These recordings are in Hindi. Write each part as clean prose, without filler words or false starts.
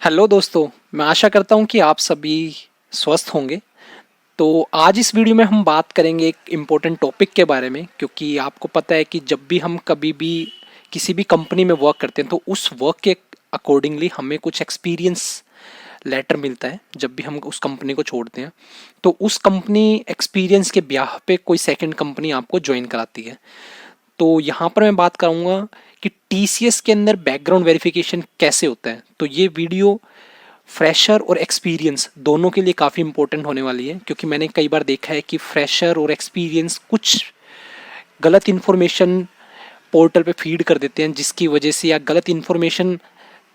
हेलो दोस्तों, मैं आशा करता हूँ कि आप सभी स्वस्थ होंगे। तो आज इस वीडियो में हम बात करेंगे एक इम्पोर्टेंट टॉपिक के बारे में, क्योंकि आपको पता है कि जब भी हम कभी भी किसी भी कंपनी में वर्क करते हैं तो उस वर्क के अकॉर्डिंगली हमें कुछ एक्सपीरियंस लेटर मिलता है जब भी हम उस कंपनी को छोड़ते हैं। तो उस कंपनी एक्सपीरियंस के ब्याह पे कोई सेकंड कंपनी आपको ज्वाइन कराती है। तो यहाँ पर मैं बात करूँगा कि टीसीएस के अंदर बैकग्राउंड वेरिफिकेशन कैसे होता है। तो ये वीडियो फ्रेशर और एक्सपीरियंस दोनों के लिए काफ़ी इंपॉर्टेंट होने वाली है, क्योंकि मैंने कई बार देखा है कि फ्रेशर और एक्सपीरियंस कुछ गलत इन्फॉर्मेशन पोर्टल पे फीड कर देते हैं, जिसकी वजह से या गलत इन्फॉर्मेशन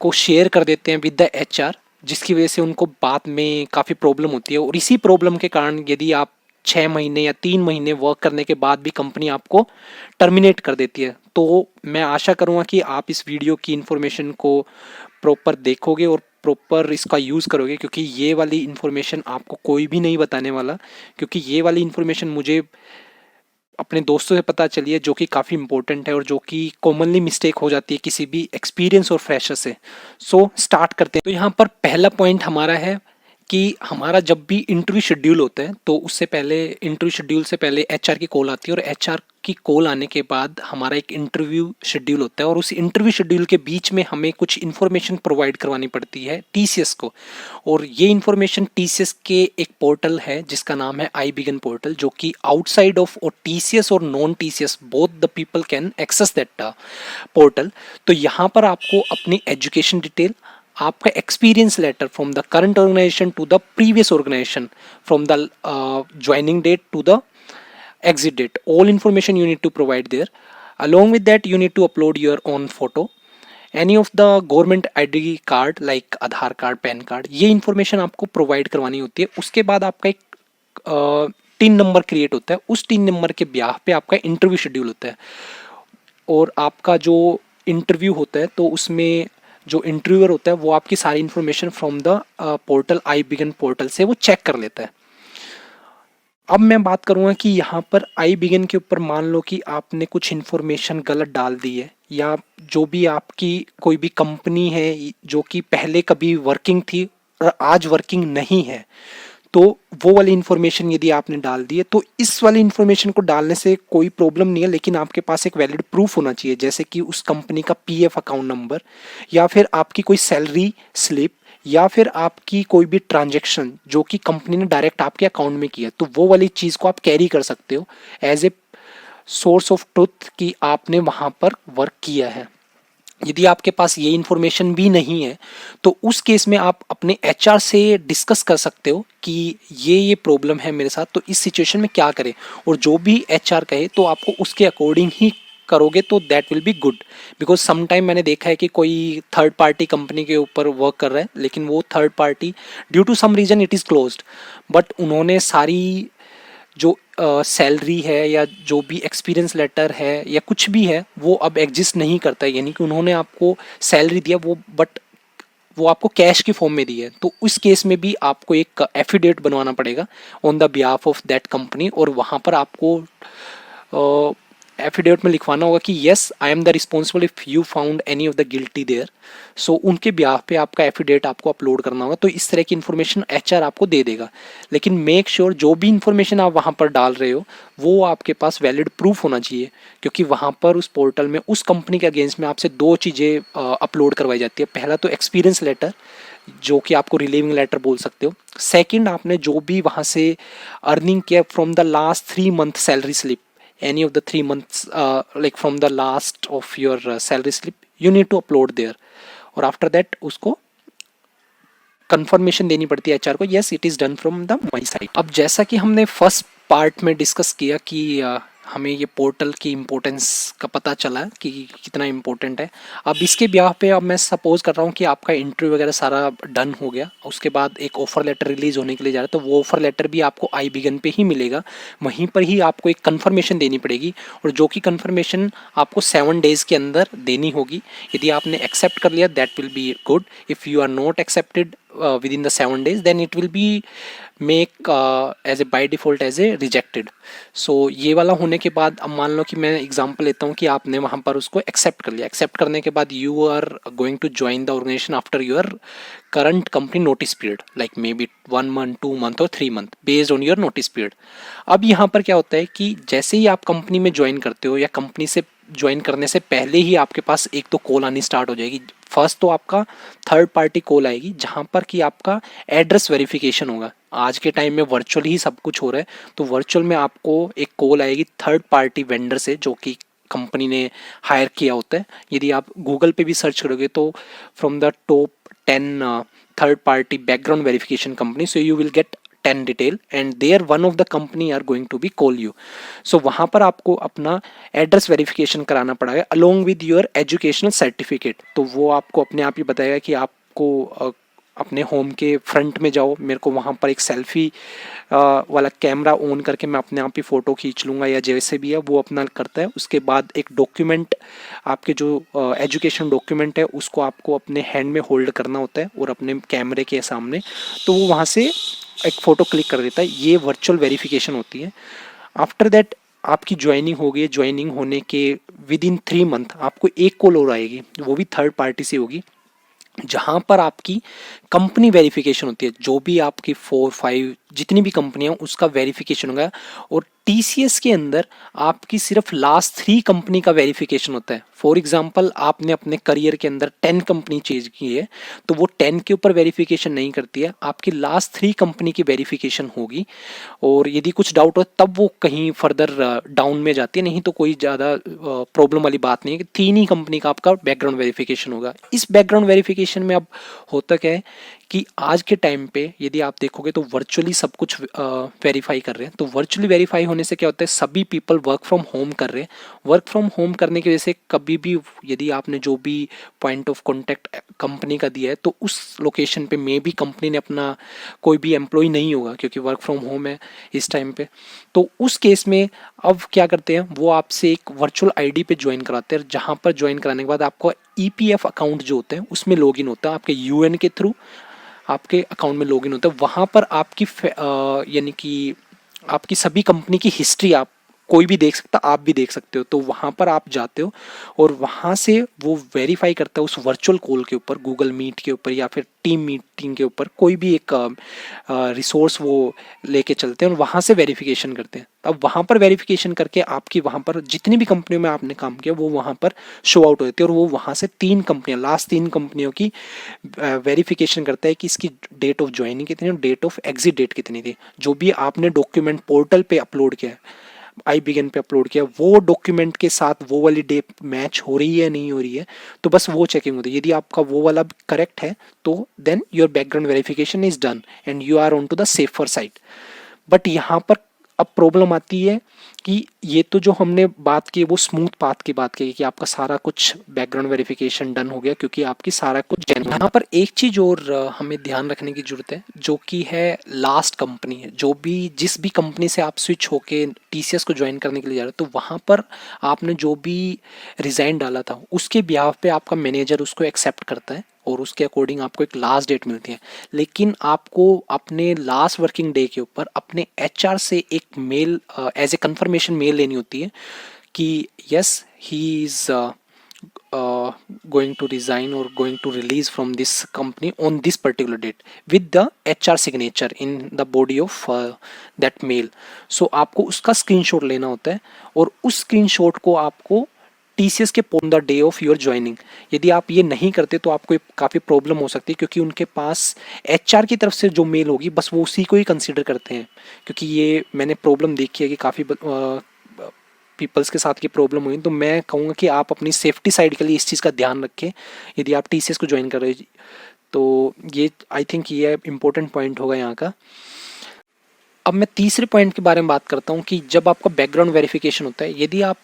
को शेयर कर देते हैं विद द एचआर, जिसकी वजह से उनको बाद में काफ़ी प्रॉब्लम होती है। और इसी प्रॉब्लम के कारण यदि आप 6 महीने या 3 महीने वर्क करने के बाद भी कंपनी आपको टर्मिनेट कर देती है। तो मैं आशा करूँगा कि आप इस वीडियो की इन्फॉर्मेशन को प्रॉपर देखोगे और प्रॉपर इसका यूज़ करोगे, क्योंकि ये वाली इन्फॉर्मेशन आपको कोई भी नहीं बताने वाला। क्योंकि ये वाली इन्फॉर्मेशन मुझे अपने दोस्तों से पता चली है, जो कि काफ़ी इंपॉर्टेंट है और जो कि कॉमनली मिस्टेक हो जाती है किसी भी एक्सपीरियंस और फ्रेशर से। सो स्टार्ट करते हैं। तो यहाँ पर पहला पॉइंट हमारा है कि हमारा जब भी इंटरव्यू शेड्यूल होता है तो उससे पहले, इंटरव्यू शेड्यूल से पहले एचआर की कॉल आती है, और एचआर की कॉल आने के बाद हमारा एक इंटरव्यू शेड्यूल होता है। और उस इंटरव्यू शेड्यूल के बीच में हमें कुछ इन्फॉर्मेशन प्रोवाइड करवानी पड़ती है टीसीएस को। और ये इन्फॉर्मेशन टीसीएस के एक पोर्टल है जिसका नाम है आई बिगन पोर्टल, जो कि आउटसाइड ऑफ और टीसीएस और non TCS both the people can access that portal. तो यहाँ पर आपको अपनी एजुकेशन डिटेल, आपका experience letter from the current organisation to the previous organisation, from the joining date to the exit date, all information you need to provide there. Along with that, you need to upload your own photo, any of the government id card like Aadhaar card, pan card, ये इन्फॉर्मेशन आपको प्रोवाइड करवानी होती है। उसके बाद आपका एक टीन नंबर क्रिएट होता है। उस टीन नंबर के ब्याह पे आपका इंटरव्यू शेड्यूल होता है। और आपका जो इंटरव्यू होता है तो उसमें जो इंटरव्यूअर होता है वो आपकी सारी information from the portal iBegin portal से वो चेक कर लेता है। अब मैं बात करूँगा कि यहाँ पर आई बिगिन के ऊपर मान लो कि आपने कुछ इन्फॉर्मेशन गलत डाल दी है, या जो भी आपकी कोई भी कंपनी है जो कि पहले कभी वर्किंग थी और आज वर्किंग नहीं है, तो वो वाली इन्फॉर्मेशन यदि आपने डाल दी है तो इस वाली इन्फॉर्मेशन को डालने से कोई प्रॉब्लम नहीं है, लेकिन आपके पास एक वैलिड प्रूफ होना चाहिए, जैसे कि उस कंपनी का पीएफ अकाउंट नंबर, या फिर आपकी कोई सैलरी स्लिप, या फिर आपकी कोई भी ट्रांजैक्शन जो कि कंपनी ने डायरेक्ट आपके अकाउंट में किया, तो वो वाली चीज़ को आप कैरी कर सकते हो as a source of truth कि आपने वहाँ पर वर्क किया है। यदि आपके पास ये इन्फॉर्मेशन भी नहीं है तो उस केस में आप अपने एचआर से डिस्कस कर सकते हो कि ये प्रॉब्लम है मेरे साथ, तो इस सिचुएशन में क्या करें। और जो भी एचआर कहे तो आपको उसके अकॉर्डिंग ही करोगे तो that will be good. Because sometime मैंने देखा है कि कोई थर्ड पार्टी कंपनी के ऊपर वर्क कर रहा है, लेकिन वो third party due to some reason it is closed, but उन्होंने सारी जो सैलरी है या जो भी एक्सपीरियंस लेटर है या कुछ भी है वो अब एग्जिस्ट नहीं करता है। यानी कि उन्होंने आपको सैलरी दिया वो, बट वो आपको कैश के फॉर्म में दी है, तो उस केस में भी आपको एक एफिडेविट बनवाना पड़ेगा on the behalf of that company. और वहाँ पर आपको एफिडेविट में लिखवाना होगा कि yes I am the responsible if you found any of the guilty there. So उनके ब्याह पे आपका एफिडेविट आपको अपलोड करना होगा। तो इस तरह की इन्फॉर्मेशन एचआर आपको दे देगा, लेकिन मेक श्योर जो भी इन्फॉर्मेशन आप वहाँ पर डाल रहे हो वो आपके पास वैलिड प्रूफ होना चाहिए, क्योंकि वहाँ पर उस पोर्टल में उस कंपनी के अगेंस्ट में आपसे दो चीज़ें अपलोड करवाई जाती है। पहला तो एक्सपीरियंस लेटर, जो कि आपको रिलीविंग लेटर बोल सकते हो। सेकंड, आपने जो भी वहाँ से अर्निंग किया from the last 3 month salary slip, any of the 3 months like from the last of your salary slip you need to upload there। और आफ्टर दैट उसको कंफर्मेशन देनी पड़ती है एचआर को, yes it is done from the my side. अब जैसा कि हमने फर्स्ट पार्ट में डिस्कस किया कि हमें ये पोर्टल की इम्पोर्टेंस का पता चला कि कितना इम्पोर्टेंट है। अब इसके ब्याह पे अब मैं सपोज कर रहा हूँ कि आपका इंटरव्यू वगैरह सारा डन हो गया, उसके बाद एक ऑफर लेटर रिलीज होने के लिए जा रहा है, तो वो ऑफर लेटर भी आपको आई बिगन पे ही मिलेगा। वहीं पर ही आपको एक कन्फर्मेशन देनी पड़ेगी, और जो कि कन्फर्मेशन आपको 7 डेज़ के अंदर देनी होगी। यदि आपने एक्सेप्ट कर लिया that will be good, if you are not accepted within the 7 days, then it will be make as a by default as a rejected. So ये वाला होने के बाद अब मान लो कि मैं एग्जांपल लेता हूँ कि आपने वहाँ पर उसको एक्सेप्ट कर लिया, एक्सेप्ट करने के बाद you are going to join the organisation after your current company notice period, like may be 1 month 2 month और 3 month based on your notice period. अब यहाँ पर क्या होता है कि जैसे ही आप कंपनी में ज्वाइन करते हो या कंपनी से ज्वाइन करने से पहले ही आपके पास एक तो कॉल आनी स्टार्ट हो जाएगी। फर्स्ट तो आपका थर्ड पार्टी कॉल आएगी जहाँ पर कि आपका एड्रेस वेरिफिकेशन होगा। आज के टाइम में वर्चुअल ही सब कुछ हो रहा है, तो वर्चुअल में आपको एक कॉल आएगी थर्ड पार्टी वेंडर से जो कि कंपनी ने हायर किया होता है। यदि आप गूगल पे भी सर्च करोगे तो from the top 10 third party background verification company, so you will get 10 detail and there one of the company are going to be call you. सो वहाँ पर आपको अपना एड्रेस वेरिफिकेशन कराना पड़ेगा along with your educational certificate. तो वो आपको अपने आप ही बताएगा कि आपको अपने होम के फ्रंट में जाओ, मेरे को वहाँ पर एक सेल्फी वाला कैमरा ऑन करके मैं अपने आप ही फ़ोटो खींच लूँगा या जैसे भी है वो अपना करता है। उसके बाद एक डॉक्यूमेंट, आपके जो एजुकेशन डॉक्यूमेंट है उसको आपको अपने हैंड में होल्ड करना होता है और अपने कैमरे के सामने, तो वो वहाँ से एक फ़ोटो क्लिक कर देता है। ये वर्चुअल वेरिफिकेशन होती है। आफ्टर दैट आपकी ज्वाइनिंग हो गई। ज्वाइनिंग होने के विद इन 3 month आपको एक कॉल और आएगी, वो भी थर्ड पार्टी से होगी, जहाँ पर आपकी कंपनी वेरिफिकेशन होती है। जो भी आपकी 4-5 जितनी भी कंपनियां उसका वेरिफिकेशन होगा। और टीसीएस के अंदर आपकी सिर्फ लास्ट 3 कंपनी का वेरिफिकेशन होता है। फॉर एग्जांपल आपने अपने करियर के अंदर 10 कंपनी चेंज की है, तो वो 10 के ऊपर वेरिफिकेशन नहीं करती है, आपकी लास्ट 3 कंपनी की वेरिफिकेशन होगी। और यदि कुछ डाउट हो तब वो कहीं फर्दर डाउन में जाती है, नहीं तो कोई ज़्यादा प्रॉब्लम वाली बात नहीं है कि 3 ही कंपनी का आपका बैकग्राउंड वेरिफिकेशन होगा। इस बैकग्राउंड वेरिफिकेशन में अब होता क्या है कि आज के टाइम पे यदि आप देखोगे तो वर्चुअली सब कुछ वेरीफाई कर रहे हैं। तो वर्चुअली वेरीफाई होने से क्या होता है, सभी पीपल वर्क फ्रॉम होम कर रहे हैं। वर्क फ्रॉम होम करने की वजह से कभी भी यदि आपने जो भी पॉइंट ऑफ कॉन्टैक्ट कंपनी का दिया है तो उस लोकेशन पे मे भी कंपनी ने अपना कोई भी एम्प्लॉय नहीं होगा क्योंकि वर्क फ्रॉम होम है इस टाइम पे। तो उस केस में अब क्या करते हैं, वो आपसे एक वर्चुअल आईडी पे ज्वाइन कराते हैं, जहाँ पर ज्वाइन कराने के बाद आपको ईपीएफ अकाउंट जो होते हैं उसमें लॉगिन होता है, आपके यूएन के थ्रू आपके अकाउंट में लॉगिन होता है। वहाँ पर आपकी यानी कि आपकी सभी कंपनी की हिस्ट्री आप कोई भी देख सकता, आप भी देख सकते हो। तो वहाँ पर आप जाते हो और वहाँ से वो वेरीफाई करता है उस वर्चुअल कॉल के ऊपर, गूगल मीट के ऊपर या फिर टीम मीटिंग के ऊपर, कोई भी एक रिसोर्स वो लेके चलते हैं और वहाँ से वेरिफिकेशन करते हैं। अब वहाँ पर वेरिफिकेशन करके आपकी वहाँ पर जितनी भी कंपनियों में आपने काम किया वो वहाँ पर शो आउट होती है और वो वहाँ से 3 कंपनियाँ, लास्ट 3 कंपनियों की वेरिफिकेशन करता है कि इसकी डेट ऑफ ज्वाइनिंग कितनी और डेट ऑफ एग्जिट डेट कितनी थी। जो भी आपने डॉक्यूमेंट पोर्टल पे अपलोड किया है, आई बिगिन पे अपलोड किया, वो डॉक्यूमेंट के साथ वो वाली डेट मैच हो रही है नहीं हो रही है, तो बस वो चेकिंग होती है। यदि आपका वो वाला करेक्ट है तो then your background verification is done and you are on to the safer side. But यहाँ पर अब प्रॉब्लम आती है कि ये तो जो हमने बात की वो स्मूथ पाथ की बात की कि आपका सारा कुछ बैकग्राउंड वेरिफिकेशन डन हो गया क्योंकि आपकी सारा कुछ जेन्युइन। यहाँ पर एक चीज़ और हमें ध्यान रखने की जरूरत है जो कि है लास्ट कंपनी है। जो भी जिस भी कंपनी से आप स्विच होके टीसीएस को ज्वाइन करने के लिए जा रहे हो तो वहाँ पर आपने जो भी रिज़ाइन डाला था उसके बिहाफ पे आपका मैनेजर उसको एक्सेप्ट करता है और उसके अकॉर्डिंग आपको एक लास्ट डेट मिलती है। लेकिन आपको अपने लास्ट वर्किंग डे के ऊपर अपने एचआर से एक mail as a confirmation mail लेनी होती है कि yes he is going to resign or going to release from this company on this particular date with the HR signature in the body of that mail. So आपको उसका स्क्रीनशॉट लेना होता है और उस स्क्रीनशॉट को आपको टीसीएस के on the day of your joining, यदि आप ये नहीं करते तो आपको काफ़ी प्रॉब्लम हो सकती है क्योंकि उनके पास एचआर की तरफ से जो मेल होगी बस वो उसी को ही कंसीडर करते हैं। क्योंकि ये मैंने प्रॉब्लम देखी है कि काफ़ी पीपल्स के साथ की प्रॉब्लम हुई। तो मैं कहूँगा कि आप अपनी सेफ्टी साइड के लिए इस चीज़ का ध्यान रखें यदि आप टीसीएस को ज्वाइन कर रहे हो। तो ये आई थिंक ये इम्पोर्टेंट पॉइंट होगा यहाँ का। अब मैं तीसरे पॉइंट के बारे में बात करता हूँ कि जब आपका बैकग्राउंड वेरिफिकेशन होता है, यदि आप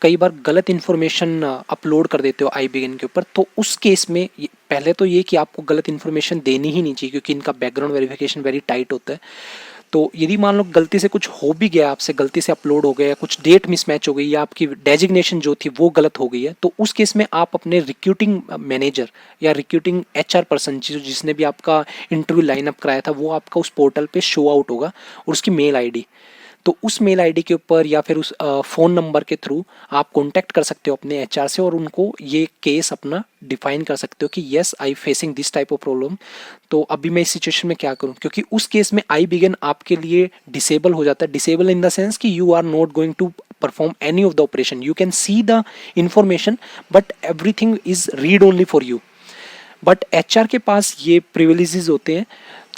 कई बार गलत इन्फॉर्मेशन अपलोड कर देते हो आई बिगिन के ऊपर, तो उस केस में पहले तो ये कि आपको गलत इन्फॉर्मेशन देनी ही नहीं चाहिए क्योंकि इनका बैकग्राउंड वेरिफिकेशन वेरी टाइट होता है। तो यदि मान लो गलती से कुछ हो भी गया, आपसे गलती से अपलोड हो गया, कुछ डेट मिसमैच हो गई या आपकी डेजिग्नेशन जो थी वो गलत हो गई है, तो उस केस में आप अपने रिक्रूटिंग मैनेजर या रिक्रूटिंग एचआर पर्सन जिसने भी आपका इंटरव्यू लाइनअप कराया था वो आपका उस पोर्टल पे शो आउट होगा, और उसकी मेल आईडी, तो उस मेल आईडी के ऊपर या फिर उस फ़ोन नंबर के थ्रू आप कांटेक्ट कर सकते हो अपने एचआर से, और उनको ये केस अपना डिफाइन कर सकते हो कि yes I facing this type of problem, तो अभी मैं इस सिचुएशन में क्या करूं, क्योंकि उस केस में आई बिगन आपके लिए डिसेबल हो जाता है। डिसेबल इन द सेंस कि you are not going to perform any of the operation, you can see the information but everything is read only for you. But HR के पास ये प्रिविलेजेस होते हैं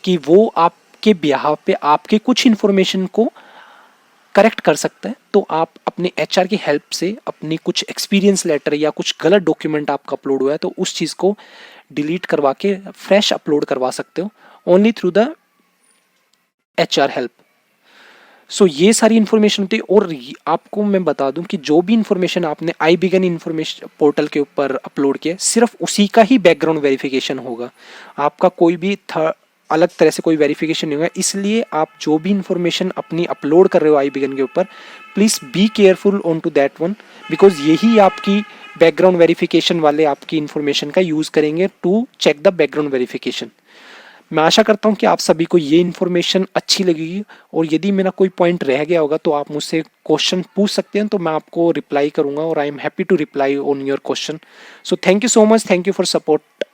कि वो आपके बिहाफ पे आपके कुछ इंफॉर्मेशन को करेक्ट कर सकते हैं। तो आप अपने एचआर की हेल्प से अपनी कुछ एक्सपीरियंस लेटर या कुछ गलत डॉक्यूमेंट आपका अपलोड हुआ है तो उस चीज़ को डिलीट करवा के फ्रेश अपलोड करवा सकते हो only through the HR help. So ये सारी इन्फॉर्मेशन होती है। और आपको मैं बता दूं कि जो भी इन्फॉर्मेशन आपने आई बिगन इन्फॉर्मेशन पोर्टल के ऊपर अपलोड किया सिर्फ उसी का ही बैकग्राउंड वेरिफिकेशन होगा, आपका कोई भी अलग तरह से कोई वेरिफिकेशन नहीं होगा। इसलिए आप जो भी इन्फॉर्मेशन अपनी अपलोड कर रहे हो आई बिगन के ऊपर, please be careful on to that one, because यही आपकी बैकग्राउंड वेरिफिकेशन वाले आपकी इन्फॉर्मेशन का यूज़ करेंगे to check the background verification. मैं आशा करता हूँ कि आप सभी को ये इन्फॉर्मेशन अच्छी लगेगी, और यदि मेरा कोई पॉइंट रह गया होगा तो आप मुझसे क्वेश्चन पूछ सकते हैं, तो मैं आपको रिप्लाई करूँगा, और I am happy to reply on your question. So thank you so much, thank you for support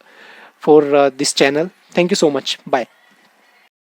for this channel, thank you so much, bye.